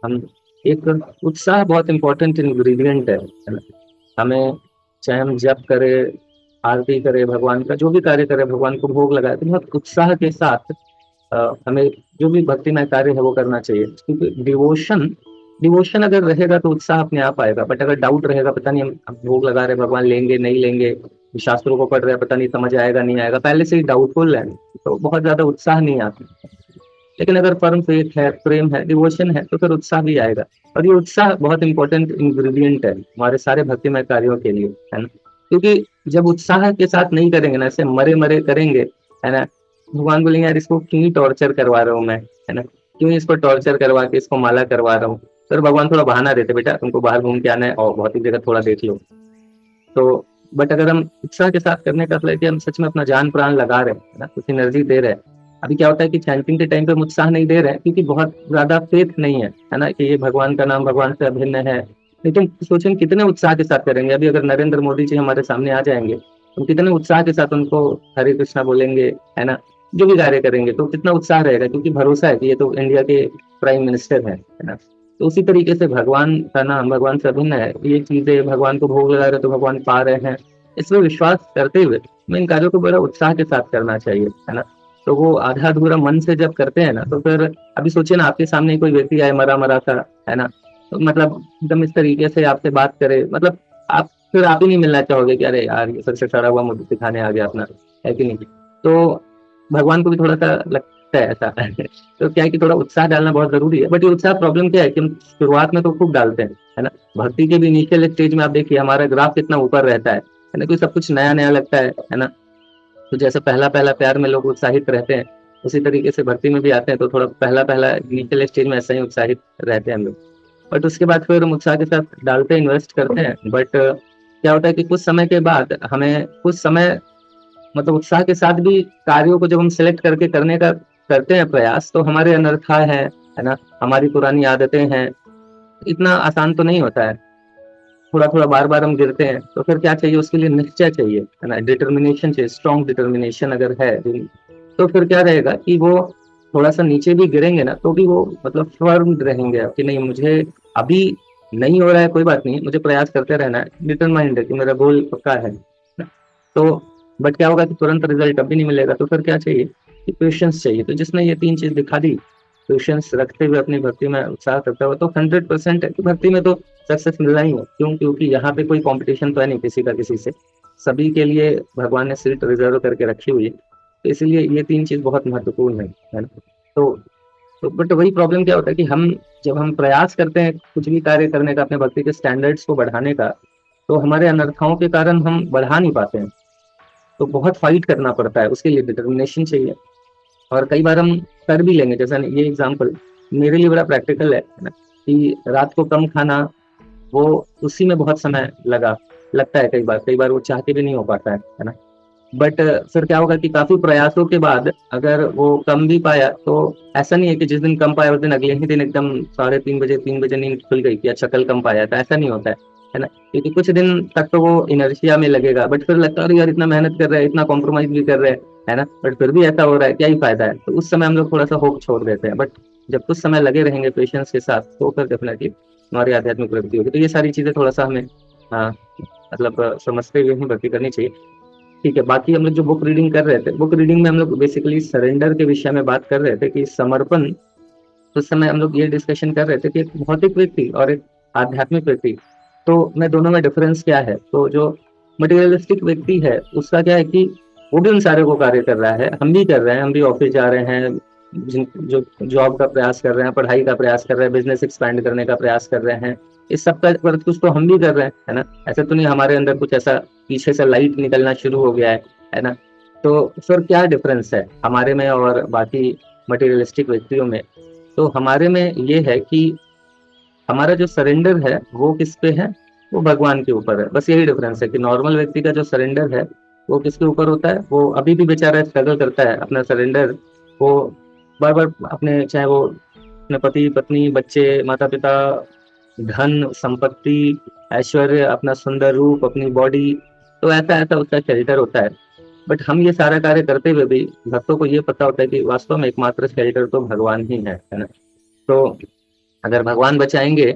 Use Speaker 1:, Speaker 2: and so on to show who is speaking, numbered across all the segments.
Speaker 1: हम एक उत्साह बहुत इंपॉर्टेंट इंग्रेडिएंट है ना? हमें, चाहे हम जप करें, आरती करें, भगवान का जो भी कार्य करें, भगवान को भोग लगाए, तो बहुत उत्साह के साथ हमें जो भी भक्तिमय कार्य है वो करना चाहिए, क्योंकि डिवोशन डिवोशन अगर रहेगा तो उत्साह अपने आप आएगा। बट अगर डाउट रहेगा, पता नहीं हम भोग लगा रहे, भगवान लेंगे नहीं लेंगे, शास्त्रों को पढ़ रहे हैं, पता नहीं समझ आएगा नहीं आएगा, पहले से ही डाउटफुल है, तो बहुत ज्यादा उत्साह नहीं आता। लेकिन अगर फर्म फेथ है, प्रेम है, डिवोशन है, तो फिर उत्साह भी आएगा। और ये उत्साह बहुत इंपॉर्टेंट इंग्रेडिएंट है हमारे सारे भक्तिमय कार्यों के लिए, है ना? क्योंकि जब उत्साह के साथ नहीं करेंगे ना, ऐसे मरे मरे करेंगे, है ना, भगवान बोलेंगे यार इसको क्यों टॉर्चर करवा रहा हूँ मैं, है ना, क्यों इसको टॉर्चर करवा के इसको माला करवा रहा हूँ। फिर भगवान थोड़ा बहाना देते, बेटा तुमको बाहर घूम के आना है और बहुत ही जगह थोड़ा देख लो। तो बट अगर हम उत्साह के साथ करने का मतलब है कि हम सच में अपना जान प्राण लगा रहे हैं, है ना, कुछ एनर्जी दे रहे हैं। अभी क्या होता है कि चैंटिंग के टाइम पे हम उत्साह नहीं दे रहे हैं क्योंकि बहुत ज्यादा फेथ नहीं है ना, कि ये भगवान का नाम भगवान से अभिन्न है। लेकिन सोचें कितने उत्साह के साथ करेंगे। अभी अगर नरेंद्र मोदी जी हमारे सामने आ जाएंगे, तो कितने उत्साह के साथ उनको हरे कृष्णा बोलेंगे, है ना, जो भी कार्य करेंगे तो कितना उत्साह रहेगा, क्योंकि भरोसा है कि ये तो इंडिया के प्राइम मिनिस्टर है ना। तो उसी तरीके से भगवान का नाम भगवान से अभिन्न है, ये चीजें भगवान को भोग लगा रहे तो भगवान पा रहे हैं, इसमें विश्वास करते हुए हमें इन कार्यों को बड़ा उत्साह के साथ करना चाहिए, है ना। तो वो आधा अधूरा मन से जब करते हैं ना, तो फिर अभी सोचिए ना, आपके सामने कोई व्यक्ति आए मरा मरा सा, है ना, तो मतलब एकदम इस तरीके से आपसे बात करे, मतलब आप फिर आप ही नहीं मिलना चाहोगे कि अरे यार ये सबसे सड़ा हुआ मुझे दिखाने आ गया अपना, है कि नहीं। तो भगवान को भी थोड़ा सा लगता है ऐसा तो क्या है कि थोड़ा उत्साह डालना बहुत जरूरी है। बट ये उत्साह प्रॉब्लम क्या है कि हम शुरुआत में तो खूब डालते हैं, है ना। भक्ति के भी इनिशियल स्टेज में आप देखिए हमारा ग्राफ कितना ऊपर रहता है ना, क्योंकि सब कुछ नया नया लगता है ना। तो जैसे पहला पहला प्यार में लोग उत्साहित रहते हैं, उसी तरीके से भक्ति में भी आते हैं तो थोड़ा पहला पहला इनिशियल स्टेज में ऐसा ही उत्साहित रहते हैं हम लोग। बट उसके बाद फिर हम उत्साह के साथ डालते हैं, इन्वेस्ट करते हैं। बट क्या होता है कि कुछ समय के बाद हमें कुछ समय, मतलब उत्साह के साथ भी कार्यों को जब हम सिलेक्ट करके करने का करते हैं प्रयास, तो हमारे अनर्था है ना, हमारी पुरानी आदतें हैं, इतना आसान तो नहीं होता है। थोड़ा थोड़ा बार बार हम गिरते हैं, तो फिर क्या चाहिए उसके लिए, निश्चय चाहिए, है ना, डिटर्मिनेशन चाहिए, स्ट्रॉन्ग डिटर्मिनेशन अगर है तो फिर क्या रहेगा कि वो थोड़ा सा नीचे भी गिरेंगे ना, तो भी वो मतलब फर्म रहेंगे कि नहीं, मुझे अभी नहीं हो रहा है, कोई बात नहीं, मुझे प्रयास करते रहना है, डिटरमाइंड है कि मेरा गोल पक्का है ना? तो बट क्या होगा कि तुरंत रिजल्ट कभी नहीं मिलेगा, तो फिर क्या चाहिए कि पेशेंस चाहिए। तो जिसने ये तीन चीज दिखा दी, पेशेंस रखते हुए अपनी भक्ति में उत्साह करता हुआ, तो 100% है कि भक्ति में तो सक्सेस मिलना ही है। क्यों? क्योंकि यहाँ पे कोई कंपटीशन तो है नहीं किसी का किसी से, सभी के लिए भगवान ने सीट रिजर्व करके रखी हुई है। तो इसलिए ये तीन चीज बहुत महत्वपूर्ण है ना। तो बट वही प्रॉब्लम क्या होता है कि हम जब हम प्रयास करते हैं कुछ भी कार्य करने का, अपने भक्ति के स्टैंडर्ड्स को बढ़ाने का, तो हमारे अनर्थाओं के कारण हम बढ़ा नहीं पाते हैं। तो बहुत फाइट करना पड़ता है, उसके लिए डिटर्मिनेशन चाहिए। और कई बार हम कर भी लेंगे, जैसा ये एग्जाम्पल मेरे लिए बड़ा प्रैक्टिकल है ना, कि रात को कम खाना, वो उसी में बहुत समय लगता है, कई बार वो चाह के भी नहीं हो पाता है ना। बट फिर क्या होगा कि काफी प्रयासों के बाद अगर वो कम भी पाया, तो ऐसा नहीं है कि जिस दिन कम पाया उस दिन अगले ही दिन एकदम 3:30 बजे 3 बजे नींद खुल गई कि अच्छा कल कम पाया था, ऐसा नहीं होता है ना। क्योंकि कुछ दिन तक तो वो इनर्शिया में लगेगा, बट फिर लगता है अरे यार इतना मेहनत कर रहे हैं, इतना कॉम्प्रोमाइज भी कर रहे हैं, है ना, बट फिर भी ऐसा हो रहा है, क्या ही फायदा है। तो उस समय हम लोग थोड़ा सा होप छोड़ देते हैं। बट जब कुछ समय लगे रहेंगे पेशेंस के साथ, तो फिर डेफिनेटली हमारी आध्यात्मिक प्रगति होगी। तो ये सारी चीजें थोड़ा सा हमें हाँ, मतलब समझते हुए ही भक्ति करनी चाहिए। ठीक है, बाकी हम लोग जो बुक रीडिंग कर रहे थे, बुक रीडिंग में हम लोग बेसिकली सरेंडर के विषय में बात कर रहे थे कि समर्पण। उस समय हम लोग ये डिस्कशन कर रहे थे कि एक भौतिक व्यक्ति और एक आध्यात्मिक व्यक्ति, तो मैं दोनों में डिफरेंस क्या है। तो जो मटेरियलिस्टिक व्यक्ति है उसका क्या है कि वो भी उन सारे को कार्य कर रहा है, हम भी कर रहे हैं, हम भी ऑफिस जा रहे हैं, जो जॉब का प्रयास कर रहे हैं, पढ़ाई का प्रयास कर रहे हैं, बिजनेस एक्सपैंड करने का प्रयास कर रहे हैं, इस सब का कुछ तो हम भी कर रहे हैं, है ना। ऐसा तो नहीं हमारे अंदर कुछ ऐसा पीछे से लाइट निकलना शुरू हो गया है ना। तो सर क्या डिफरेंस है हमारे में और बाकी मटेरियलिस्टिक व्यक्तियों में। तो हमारे में ये है कि हमारा जो सरेंडर है वो किस पे है, वो भगवान के ऊपर है। बस यही डिफरेंस है कि नॉर्मल व्यक्ति का जो सरेंडर है वो किसके ऊपर होता है, वो अभी भी बेचारा स्ट्रगल करता है अपना सरेंडर वो बार बार अपने, चाहे वो अपने पति पत्नी बच्चे माता पिता, धन संपत्ति, ऐश्वर्य, अपना सुंदर रूप, अपनी बॉडी, तो ऐसा ऐसा उसका शेल्टर होता है। बट हम ये सारा कार्य करते हुए भी भक्तों को ये पता होता है कि वास्तव में एकमात्र शेल्टर तो भगवान ही है ना। तो अगर भगवान बचाएंगे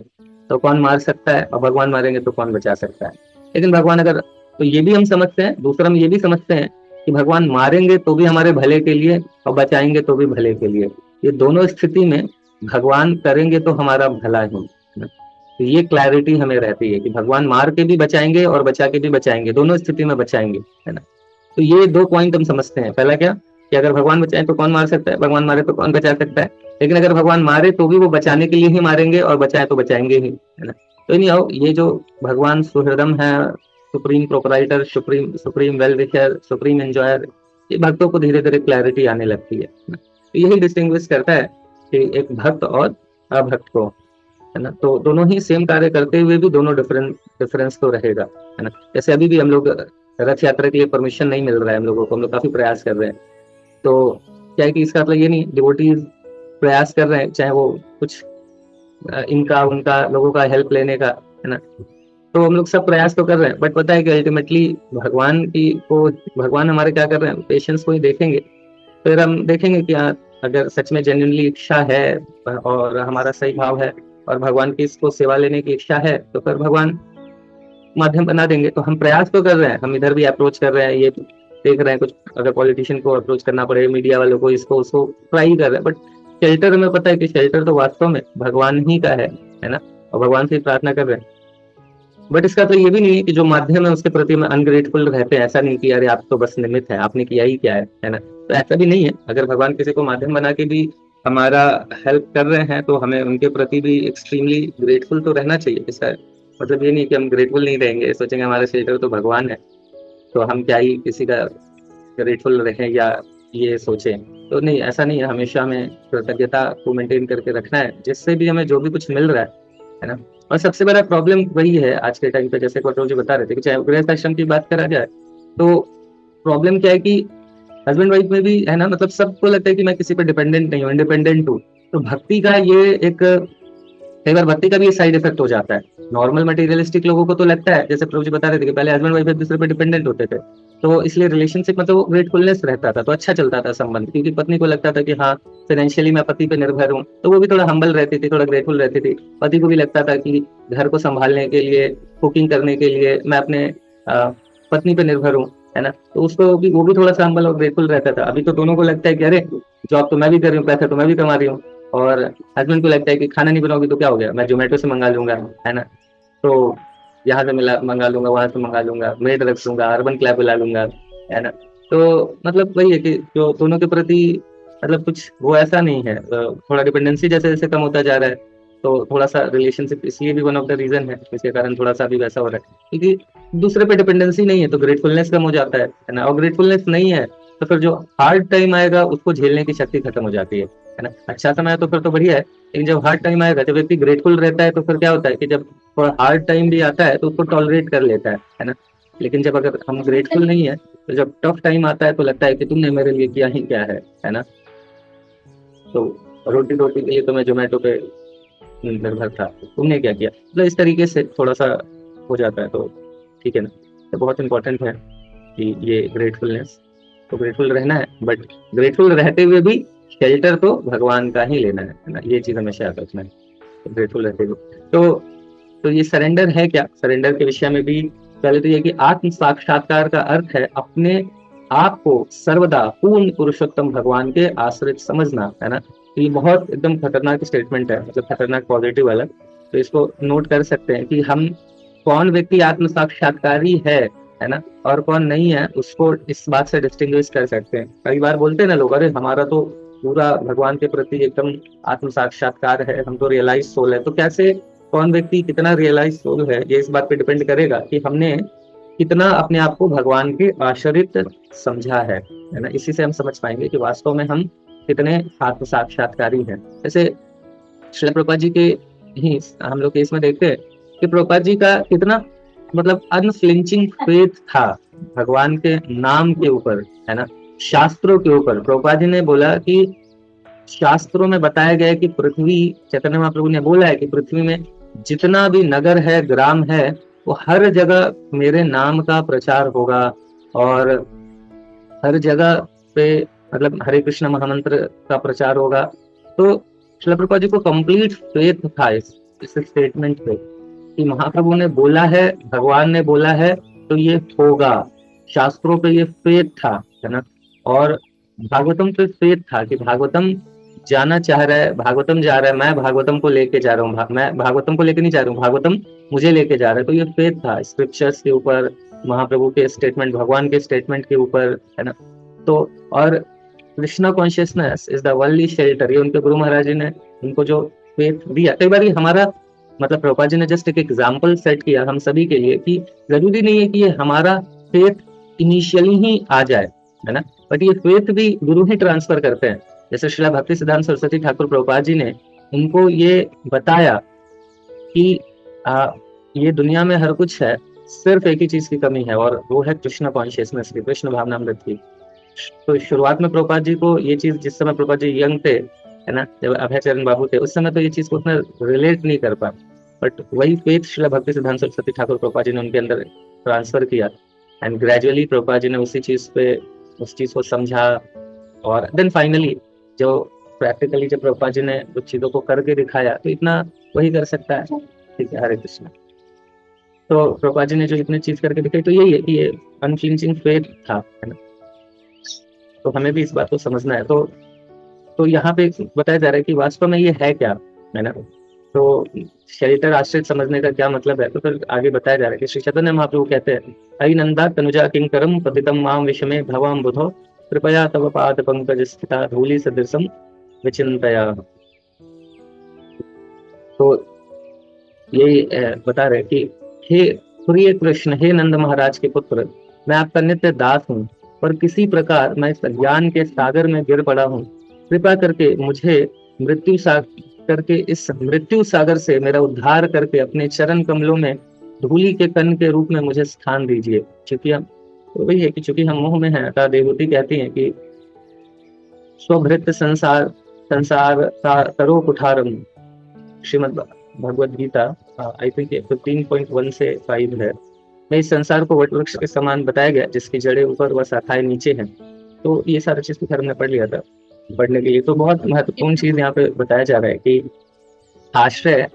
Speaker 1: तो कौन मार सकता है, और भगवान मारेंगे तो कौन बचा सकता है। लेकिन भगवान अगर, तो ये भी हम समझते हैं, दूसरा हम ये भी समझते हैं कि भगवान मारेंगे तो भी हमारे भले के लिए और बचाएंगे तो भी भले के लिए। ये दोनों स्थिति में भगवान करेंगे तो हमारा भला ही है ना। तो ये क्लैरिटी हमें रहती है कि भगवान मार के भी बचाएंगे और बचा के भी बचाएंगे, दोनों स्थिति में बचाएंगे, है ना। तो ये दो पॉइंट हम समझते हैं। पहला क्या कि अगर भगवान बचाए तो कौन मार सकता है, भगवान मारे तो कौन बचा सकता है। लेकिन अगर भगवान मारे तो भी वो बचाने के लिए ही मारेंगे और बचाए तो बचाएंगे ही, है ना। तो नहीं आओ, ये जो भगवान सुहृदम है, supreme proprietor, supreme supreme well wisher, supreme enjoyer, ये भक्तों को धीरे धीरे क्लैरिटी आने लगती है ना। तो यही डिस्टिंग्विश करता है कि एक भक्त और अभक्त को, है ना। तो दोनों ही सेम कार्य करते हुए भी दोनों डिफरेंस तो रहेगा, है ना। जैसे अभी भी हम लोग रथ यात्रा के लिए परमिशन नहीं मिल रहा है हम लोगों को, हम लोग काफी प्रयास कर रहे हैं। तो क्या है कि इसका मतलब ये नहीं, डिवोटीज प्रयास कर रहे हैं, चाहे वो कुछ इनका उनका लोगों का हेल्प लेने का, है ना। तो हम लोग सब प्रयास तो कर रहे हैं, बट पता है कि अल्टीमेटली भगवान हमारे क्या कर रहे हैं, पेशेंस को ही देखेंगे। फिर हम देखेंगे कि अगर सच में जेन्युइनली इच्छा है और हमारा सही भाव है और भगवान की इसको सेवा लेने की इच्छा है, तो फिर भगवान माध्यम बना देंगे। तो हम प्रयास तो कर रहे हैं, हम इधर भी अप्रोच कर रहे हैं, ये देख रहे हैं कुछ अगर पॉलिटिशियन को अप्रोच करना पड़े, मीडिया वालों को, इसको उसको ट्राई कर रहे हैं। बट शेल्टर हमें पता है कि शेल्टर तो वास्तव में भगवान ही का है ना। और भगवान से ही प्रार्थना कर रहे हैं। बट इसका तो ये भी नहीं है कि जो माध्यम है उसके प्रति में अनग्रेटफुल रहते हैं। ऐसा नहीं कि अरे आप तो बस निमित्त है, आपने किया ही क्या है ना। तो ऐसा भी नहीं है। अगर भगवान किसी को माध्यम बना के भी हमारा हेल्प कर रहे हैं तो हमें उनके प्रति भी एक्सट्रीमली ग्रेटफुल तो रहना चाहिए। इसका मतलब ये नहीं कि हम ग्रेटफुल नहीं रहेंगे, सोचेंगे हमारा शेल्टर तो भगवान है तो हम क्या ही किसी का ग्रेटफुल रहें या ये सोचें। तो नहीं, ऐसा नहीं है। हमेशा हमें कृतज्ञता को मेंटेन करके रखना है, जिससे भी हमें जो भी कुछ मिल रहा है ना। और सबसे बड़ा प्रॉब्लम वही है आज के टाइम पे, जैसे कटोर जी बता रहे थे कि चाहे गृहस्थ आश्रम की बात करा जाए तो प्रॉब्लम क्या है कि हस्बैंड वाइफ में भी है ना, मतलब सबको लगता है कि मैं किसी पे डिपेंडेंट नहीं हूँ, इंडिपेंडेंट हूँ। तो भक्ति का ये एक, कई बार भक्ति का भी साइड इफेक्ट हो जाता है। नॉर्मल मटेरियलिस्टिक लोगों को तो लगता है, जैसे प्रभु जी बता रहे थे कि पहले हस्बैंड वाइफ एक दूसरे पे डिपेंडेंट होते थे, तो इसलिए रिलेशनशिप में तो ग्रेटफुलनेस रहता था, तो अच्छा चलता था संबंध, क्योंकि पत्नी को लगता था कि हाँ फाइनेंशियली मैं पति पे निर्भर हूँ, तो वो भी थोड़ा हम्बल रहती थी, थोड़ा ग्रेटफुल रहती थी। पति को भी लगता था कि घर को संभालने के लिए, कुकिंग करने के लिए मैं अपने पत्नी पे निर्भर हूँ, है ना। तो उसको भी, वो भी थोड़ा सा हम्बल और ग्रेटफुल रहता था। अभी तो दोनों को लगता है कि अरे जॉब तो मैं भी कर रही हूँ, पैसा तो मैं भी कमा रही हूँ, और हस्बैंड को लगता है कि खाना नहीं बनाओगी तो क्या हो गया, मैं जोमेटो से मंगा लूंगा, है ना। तो यहाँ से मिला मंगा लूंगा, वहां से मंगा लूंगा, मेड रख लूंगा, अर्बन क्लैब बुला लूंगा, है ना। तो मतलब वही है कि जो दोनों के प्रति मतलब कुछ वो ऐसा नहीं है, थोड़ा डिपेंडेंसी जैसे जैसे कम होता जा रहा है, तो थोड़ा सा रिलेशनशिप इसलिए भी वन ऑफ द रीजन है, इसके कारण थोड़ा सा भी वैसा हो रहा है, क्योंकि दूसरे पे डिपेंडेंसी नहीं है तो ग्रेटफुलनेस कम हो जाता है ना। और ग्रेटफुलनेस नहीं है तो फिर जो हार्ड टाइम आएगा उसको झेलने की शक्ति खत्म हो जाती है ना। अच्छा समय है तो फिर तो बढ़िया है, लेकिन जब हार्ड टाइम आएगा, जब व्यक्ति ग्रेटफुल रहता है तो फिर क्या होता है कि जब थोड़ा हार्ड टाइम भी आता है तो उसको टॉलरेट कर लेता है ना। लेकिन जब अगर हम ग्रेटफुल नहीं है तो जब टफ टाइम आता है तो लगता है कि तुमने मेरे लिए किया ही क्या है ना। तो रोटी रोटी के लिए तो मैं जोमेटो पे निर्भर था, तुमने क्या किया, मतलब इस तरीके से थोड़ा सा हो जाता है। तो ठीक है ना। तो बहुत इंपॉर्टेंट है कि ये ग्रेटफुलनेस, तो ग्रेटफुल रहना है, बट ग्रेटफुल रहते हुए भी शेल्टर तो भगवान का ही लेना है ना। ये चीज हमेशा याद रखना है, तो ग्रेटफुल रहते हुए। तो ये सरेंडर है क्या, सरेंडर के विषय में भी पहले तो ये कि आत्म साक्षात्कार का अर्थ है अपने आप को सर्वदा पूर्ण पुरुषोत्तम भगवान के आश्रित समझना, है ना। तो ये बहुत एकदम खतरनाक स्टेटमेंट है, मतलब खतरनाक पॉजिटिव वाला। तो इसको नोट कर सकते हैं कि हम कौन व्यक्ति आत्म साक्षात्कारी है ना, और कौन नहीं है, उसको इस बात से डिस्टिंग्विश कर सकते हैं। कई बार बोलते हैं ना लोग, अरे हमारा तो पूरा भगवान के प्रति एकदम आत्म साक्षात्कार है, हम तो रियलाइज सोल है। तो कैसे, कौन व्यक्ति कितना रियलाइज सोल है, ये इस बात पे डिपेंड करेगा कि हमने कितना अपने आप को भगवान के आश्रित समझा है ना। इसी से हम समझ पाएंगे कि वास्तव में हम कितने आत्म साक्षात्कारी हैं। जैसे श्रील प्रभुपाद जी के ही हम लोग केस में देखते हैं कि प्रभुपाद जी का कितना मतलब अनफ्लिंचिंग फेथ था भगवान के नाम के ऊपर, है ना, शास्त्रों के ऊपर। प्रभुपाद जी ने बोला कि शास्त्रों में बताया गया है कि पृथ्वी, चैतन्य महाप्रभु ने बोला है कि पृथ्वी में जितना भी नगर है, ग्राम है, वो हर जगह मेरे नाम का प्रचार होगा, और हर जगह पे मतलब हरे कृष्ण महामंत्र का प्रचार होगा। तो श्रील प्रभुपाद जी को कंप्लीट फेथ था इस स्टेटमेंट पे कि महाप्रभु ने बोला है, भगवान ने बोला है तो ये होगा। शास्त्रों पे ये फेथ था, है ना। और भागवतम पे फेथ था कि भागवतम जाना चाह रहा है, भागवतम जा रहा है, मैं भागवतम को लेके जा रहा हूँ, मैं भागवतम को लेके नहीं जा रहा हूँ, भागवतम मुझे लेके जा रहा है। तो ये फेथ था स्क्रिप्चर्स के ऊपर, महाप्रभु के स्टेटमेंट, भगवान के स्टेटमेंट के ऊपर, है ना। तो और Krishna consciousness is the worldly shelter, ये उनके गुरु महाराज जी ने उनको जो फेथ दिया। कई बार हमारा मतलब प्रभुपाद जी ने जस्ट एक एग्जाम्पल सेट किया हम सभी के लिए कि जरूरी नहीं है कि ये हमारा फेथ इनिशियली ही आ जाए, है ना, बट ये फेथ भी गुरु ही ट्रांसफर करते हैं। जैसे श्रीला भक्ति सिद्धांत सरस्वती ठाकुर प्रभुपाद जी ने उनको ये बताया कि ये दुनिया में हर कुछ है, सिर्फ एक ही चीज की कमी है और वो है कृष्ण कॉन्शियसनेस की, कृष्ण भावनामृत की। तो शुरुआत में प्रभुपाद जी को ये चीज, जिस समय प्रभुपाद जी यंग थे, है ना, जब अभयचरण बाबू थे, उस समय तो ये चीज को उतना रिलेट नहीं कर पाए, बट वही फेथ श्रीला भक्ति सिद्धांत सरस्वती ठाकुर प्रभुपाद जी ने उनके अंदर ट्रांसफर किया एंड ग्रेजुअली प्रभुपाद जी ने उसी चीज पे उस चीज को समझा। और देन फाइनली जो प्रैक्टिकली जब प्रभुपाद जी ने उस चीजों को करके दिखाया तो इतना वही कर सकता है। ठीक है, हरे कृष्ण। तो प्रभुपाद जी ने जो इतनी चीज करके दिखाई, तो यही है कि ये अनफ्लिंचिंग फेथ था, है ना। तो हमें भी इस बात को समझना है। तो यहाँ पे बताया जा रहा है कि वास्तव में ये है क्या, है ना। तो शेल्टर आश्रित समझने का क्या मतलब है, तो फिर आगे बताया जा रहा है कि श्री चैतन्य महाप्रभु कहते हैं, अयि नंदा तनुजा किंकरम पतितम माम विषमे भवाम बुधो कृपया तव पाद पंकज स्थिता धूलि सदृशम विचिंतया। तो यही बता रहे कि हे प्रिय कृष्ण, हे नंद महाराज के पुत्र, मैं आपका नित्य दास हूँ, पर किसी प्रकार मैं इस ज्ञान के सागर में गिर पड़ा हूँ। कृपा करके मुझे इस मृत्यु सागर से मेरा उद्धार करके अपने चरण कमलों में धूलि के कण के रूप में मुझे स्थान दीजिए। क्योंकि हम तो वही है कि चूंकि हम मोह में हैं, अतः देवहूति कहती हैं कि स्वभृत संसार संसार तरो कुठारम, श्रीमद् भगवद गीता आई थिंक 15.1 से 5 है। मैं इस संसार को वट वृक्ष के समान बताया गया जिसकी जड़ें ऊपर व शाखाएं नीचे हैं। तो ये सारा चीज तो हमने पढ़ लिया था पढ़ने के लिए। तो बहुत महत्वपूर्ण चीज यहाँ पे बताया जा रहा है कि आश्रय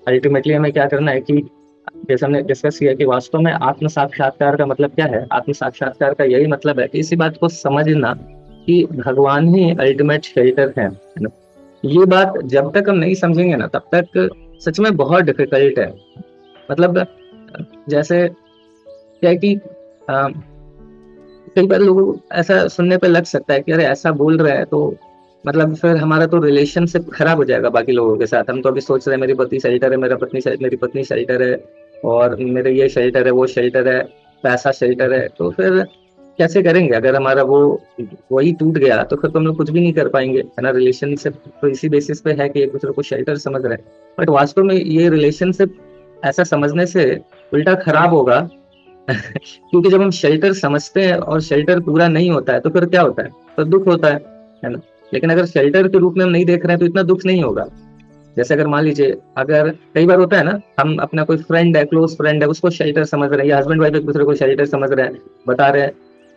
Speaker 1: अल्टीमेटली हमें क्या करना है कि जैसे हमने डिस्कस किया कि वास्तव में आत्म साक्षात्कार का मतलब क्या है। आत्म साक्षात्कार का यही मतलब है कि इसी बात को समझना कि भगवान ही अल्टीमेट शेल्टर है ना। ये बात जब तक हम नहीं समझेंगे ना, तब तक सच में बहुत डिफिकल्ट है। मतलब जैसे क्या है कि कई बार लोगों को ऐसा सुनने पे लग सकता है कि अरे ऐसा बोल रहा है तो मतलब फिर हमारा तो रिलेशनशिप खराब हो जाएगा बाकी लोगों के साथ। हम तो अभी सोच रहे हैं मेरी पति शेल्टर है, मेरी पत्नी शेल्टर है, और मेरे ये शेल्टर है, वो शेल्टर है, पैसा शेल्टर है। तो फिर कैसे करेंगे अगर हमारा वो वही टूट गया तो फिर तो हम लोग कुछ भी नहीं कर पाएंगे, है ना। रिलेशनशिप तो इसी बेसिस पे है कि एक दूसरे को शेल्टर समझ रहे हैं, बट वास्तव में ये रिलेशनशिप ऐसा समझने से उल्टा खराब होगा क्योंकि जब हम शेल्टर समझते हैं और शेल्टर पूरा नहीं होता है तो फिर क्या होता है, तो दुख होता है ना। लेकिन अगर शेल्टर के रूप में हम नहीं देख रहे हैं तो इतना दुख नहीं होगा। जैसे अगर मान लीजिए, अगर कई बार होता है ना, हम अपना कोई फ्रेंड है, क्लोज फ्रेंड है, उसको शेल्टर समझ रहे हैं, या हस्बैंड वाइफ एक दूसरे को शेल्टर समझ रहे हैं,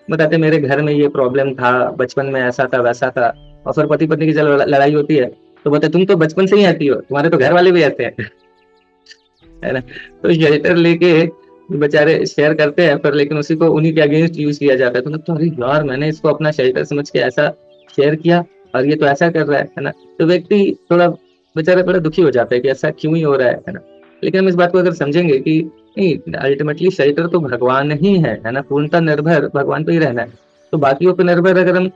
Speaker 1: बताते मेरे घर में ये प्रॉब्लम था, बचपन में ऐसा था वैसा था। और फिर पति पत्नी की जब लड़ाई होती है तो बोलते तुम तो बचपन से ही आती हो, तुम्हारे तो घर वाले भी आते हैं है ना। तो शेल्टर लेके बेचारे शेयर करते हैं, पर लेकिन उसी को उन्हीं के अगेंस्ट यूज किया जाता है। तो लगता है अरे यार, मैंने इसको अपना शेल्टर समझ के ऐसा शेयर किया और ये तो ऐसा कर रहा है ना। तो व्यक्ति थोड़ा बेचारा बड़ा दुखी हो जाता है कि ऐसा क्यों ही हो रहा है ना। लेकिन हम इस बात को अगर समझेंगे कि नहीं, अल्टीमेटली शेल्टर तो भगवान ही है ना, पूर्णतः निर्भर भगवान पे ही रहना है। तो बाकियों पे निर्भर अगर हम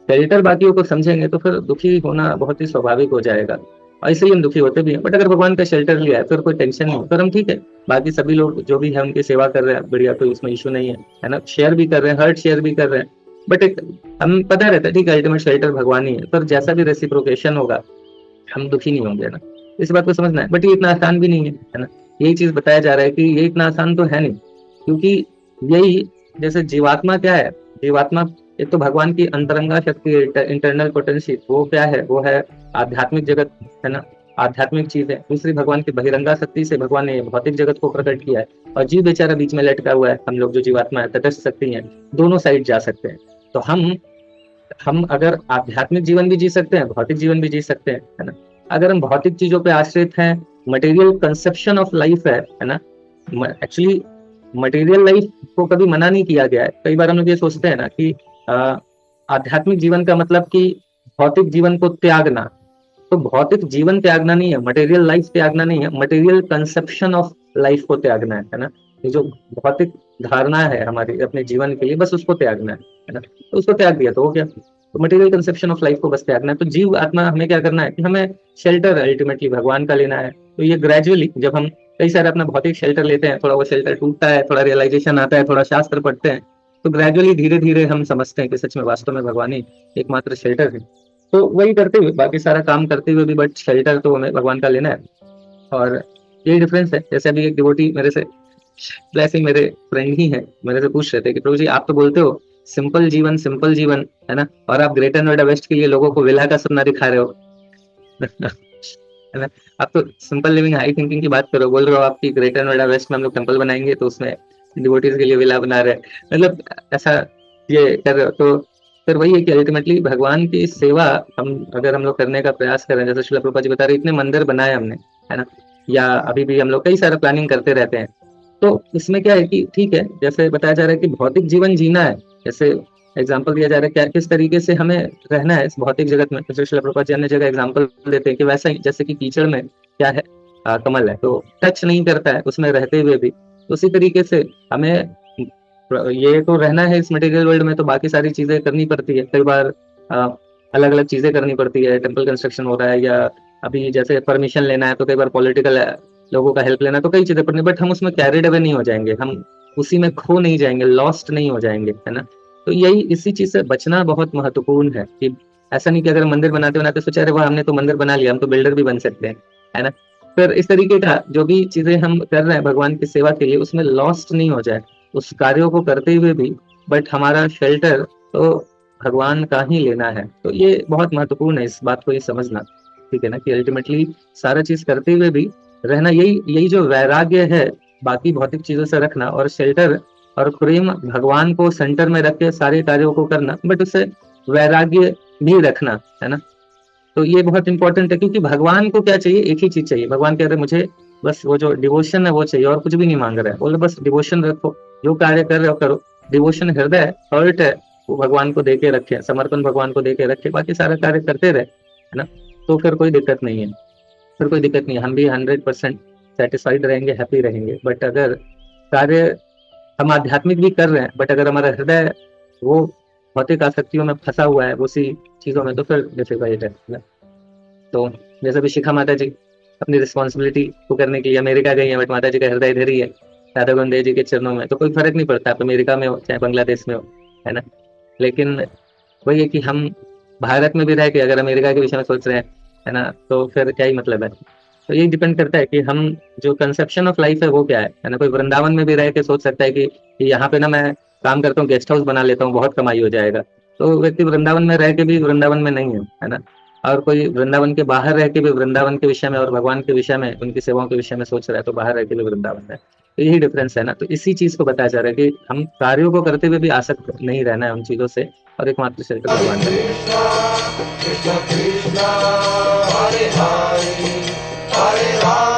Speaker 1: शेल्टर बाकियों को समझेंगे तो फिर दुखी होना बहुत ही स्वाभाविक हो जाएगा, और इसलिए हम दुखी होते भी हैं। बट अगर भगवान का शेल्टर लिया है फिर कोई टेंशन नहीं, फिर हम ठीक है, बाकी सभी लोग जो भी है उनकी सेवा कर रहे हैं, बढ़िया, तो इसमें इशू नहीं है ना। शेयर भी कर रहे हैं, हर्ट शेयर भी कर रहे हैं, बट एक हम पता रहता है ठीक है अल्टीमेट शेल्टर भगवान ही है। पर जैसा भी रेसिप्रोकेशन होगा हम दुखी नहीं होंगे ना, इस बात को समझना है। बट ये इतना आसान भी नहीं है ना। यही चीज बताया जा रहा है कि ये इतना आसान तो है नहीं, क्योंकि यही जैसे जीवात्मा क्या है, जीवात्मा एक तो भगवान की अंतरंगा शक्ति, इंटरनल पोटेंशियल, वो क्या है, वो है आध्यात्मिक जगत, है ना, आध्यात्मिक चीज है। दूसरी भगवान की बहिरंगा शक्ति से भगवान ने भौतिक जगत को प्रकट किया है, और जीव बेचारा बीच में लटका हुआ है। हम लोग जो जीवात्मा है, तटस्थ शक्ति है, दोनों साइड जा सकते हैं। तो हम अगर आध्यात्मिक जीवन भी जी सकते हैं, भौतिक जीवन भी जी सकते हैं, है ना। अगर हम भौतिक चीजों पे आश्रित हैं, मटेरियल कंसेप्शन ऑफ लाइफ है ना, एक्चुअली मटेरियल लाइफ को कभी मना नहीं किया गया है। कई बार हम लोग ये सोचते हैं ना कि आध्यात्मिक जीवन का मतलब कि भौतिक जीवन को त्यागना, तो भौतिक जीवन त्यागना नहीं है, मटेरियल लाइफ त्यागना नहीं है, मटेरियल कंसेप्शन ऑफ लाइफ को त्यागना है ना। ये जो भौतिक धारणा है हमारी अपने जीवन के लिए, बस उसको त्यागना है ना। तो उसको त्याग दिया तो हो गया। तो मटेरियल कंसेप्शन ऑफ लाइफ को बस त्यागना है। तो जीव आत्मा हमें क्या करना है कि हमें शेल्टर अल्टीमेटली भगवान का लेना है। तो ये ग्रेजुअली जब हम कई सारे अपना भौतिक शेल्टर लेते हैं, थोड़ा वो शेल्टर टूटता है, थोड़ा रियलाइजेशन आता है, थोड़ा शास्त्र पढ़ते हैं, तो ग्रेजुअली धीरे धीरे हम समझते हैं कि सच में वास्तव में भगवान ही एकमात्र शेल्टर है। तो वही करते हुए, बाकी सारा काम करते हुए भी, बट शेल्टर तो हमें भगवान का लेना है। और यही डिफरेंस है। जैसे अभी एक डिवोटी मेरे से, वैसे मेरे फ्रेंड ही है, मेरे से पूछ रहे थे कि प्रभु जी आप तो बोलते हो सिंपल जीवन है ना, और आप ग्रेटर नोएडा वेस्ट के लिए लोगों को विला का सपना दिखा रहे हो है ना। आप तो सिंपल लिविंग हाई थिंकिंग की बात करो, बोल रहे हो आपकी ग्रेटर नोएडा वेस्ट में हम लोग टेम्पल बनाएंगे तो उसमें डिवोटीज के लिए विला बना रहे हैं, मतलब ऐसा ये कर रहे हो। तो फिर वही है कि अल्टीमेटली भगवान की सेवा अगर हम लोग करने का प्रयास करें, जैसे श्रील प्रभुपाद जी बता रहे, इतने मंदिर बनाए हमने, है ना, या अभी भी हम लोग कई सारा प्लानिंग करते रहते हैं। तो इसमें क्या है कि ठीक है, जैसे बताया जा रहा है कि भौतिक जीवन जीना है, जैसे एग्जाम्पल दिया जा रहा है क्या किस तरीके से हमें रहना है इस भौतिक जगत में। जैसे श्रील प्रभुपाद जी अन्य जगह एग्जाम्पल देते हैं कि वैसा ही जैसे कि कीचड़ में क्या है, कमल है, तो टच नहीं करता है उसमें रहते हुए भी, तो उसी तरीके से हमें ये तो रहना है इस मटेरियल वर्ल्ड में, तो बाकी सारी चीजें करनी पड़ती है। कई बार अलग अलग चीजें करनी पड़ती है, टेम्पल कंस्ट्रक्शन हो रहा है, या अभी जैसे परमिशन लेना है, तो कई बार पॉलिटिकल लोगों का हेल्प लेना, तो कई चीजें पड़नी, बट हम उसमें कैरिड अवे नहीं हो जाएंगे, हम उसी में खो नहीं जाएंगे, लॉस्ट नहीं हो जाएंगे, है ना। तो यही इसी चीज से बचना बहुत महत्वपूर्ण है कि ऐसा नहीं कि अगर मंदिर बनाते बनाते सोचा अरे वाह हमने तो मंदिर बना लिया, हम तो बिल्डर भी बन सकते हैं, है ना। फिर इस तरीके का जो भी चीजें हम कर रहे हैं भगवान की सेवा के लिए, उसमें लॉस्ट नहीं हो जाए उस कार्यों को करते हुए भी, बट हमारा शेल्टर तो भगवान का ही लेना है। तो ये बहुत महत्वपूर्ण है इस बात को ही समझना, ठीक है ना, कि अल्टीमेटली सारा चीज करते हुए भी रहना, यही जो वैराग्य है, बाकी भौतिक चीजों से रखना और शेल्टर और प्रेम भगवान को सेंटर में रख के सारे कार्यों को करना, बट उसे वैराग्य भी रखना, है ना। तो ये बहुत इंपॉर्टेंट है, क्योंकि भगवान को क्या चाहिए, एक ही चीज चाहिए। भगवान कह रहे मुझे बस वो जो डिवोशन है वो चाहिए, और कुछ भी नहीं मांग रहा है, बोले बस डिवोशन रखो, जो कार्य कर रहे हो करो, डिवोशन हृदय हर्ट है वो भगवान को देके रखे, समर्पण भगवान को देके रखे, बाकी सारा कार्य करते रहे, है ना। तो फिर कोई दिक्कत नहीं है, फिर कोई दिक्कत नहीं है, हम भी 100% सेटिस्फाइड रहेंगे, हैप्पी रहेंगे। बट अगर कार्य हम आध्यात्मिक भी कर रहे हैं, बट अगर हमारा हृदय वो भौतिक आसक्तियों में फंसा हुआ है, उसी चीजों में, तो फिर डिफिकल्ट है। तो जैसे भी शिखा माता जी अपनी रिस्पॉन्सिबिलिटी को करने के लिए अमेरिका गई है, बट माता जी का हृदय इधर ही है, राधा गोविंद देव जी के चरणों में, तो कोई फर्क नहीं पड़ता आप अमेरिका में हो चाहे बांग्लादेश में हो, है ना। लेकिन वही है कि हम भारत में भी रह के अगर अमेरिका के विषय में सोच रहे हैं, है ना, तो फिर क्या ही मतलब है। तो ये डिपेंड करता है कि हम जो कंसेप्शन ऑफ लाइफ है वो क्या है ना। कोई वृंदावन में भी रह के सोच सकता है कि यहाँ पे ना मैं काम करता हूँ, गेस्ट हाउस बना लेता हूँ, बहुत कमाई हो जाएगा, तो व्यक्ति वृंदावन में रह के भी वृंदावन में नहीं है ना। और कोई वृंदावन के बाहर रह के भी वृंदावन के विषय में और भगवान के विषय में, उनकी सेवाओं के विषय में सोच रहा है, तो बाहर रह के भी वृंदावन है। तो यही डिफरेंस है ना। तो इसी चीज को बताया जा रहा है कि हम कार्यों को करते हुए भी आसक्त नहीं रहना है उन चीजों से, और एकमात्र शेल्टर भगवान का लेना है।
Speaker 2: Krishna Krishna Hare Hare Hare Rama